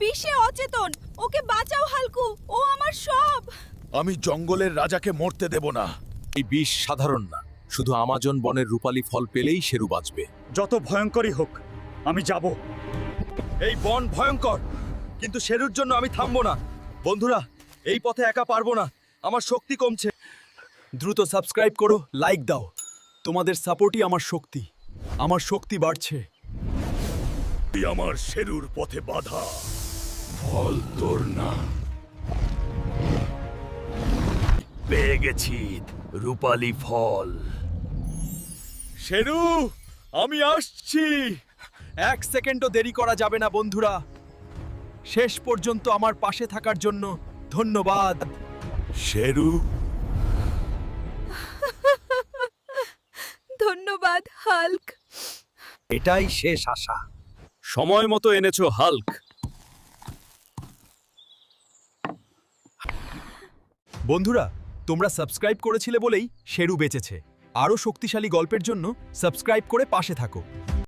বিষে অচেতন। ওকে বাঁচাও হালকু, ও আমার সব। আমি জঙ্গলের রাজাকে মরতে দেব না। এই বিষ সাধারণ না, শুধু আমাজন বনের রূপালী ফল পেলেই শেরু বাঁচবে। যত ভয়ঙ্করই হোক, আমি যাব। এই বন ভয়ঙ্কর, কিন্তু শেরুর জন্য আমি থামবো না। বন্ধুরা, এই পথে একা পারবো না, আমার শক্তি কমছে। দ্রুত সাবস্ক্রাইব করো, লাইক দাও। তোমাদের সাপোর্টই আমার শক্তি। আমার শক্তি বাড়ছে। তুই আমার শেরুর পথে বাধা, ফল তোর না। পেয়ে গেছি রূপালী ফল। শেরু, আমি আসছি। 1 সেকেন্ডও দেরি করা যাবে না বন্ধুরা। শেষ পর্যন্ত আমার পাশে থাকার জন্য ধন্যবাদ। শেরু, ধন্যবাদ হাল্ক। এটাই শেষ আশা। সময় মতো এনেছো হাল্ক। বন্ধুরা, তোমরা সাবস্ক্রাইব করেছিলে বলেই শেরু বেঁচেছে। আরও শক্তিশালী গল্পের জন্য সাবস্ক্রাইব করে পাশে থাকো।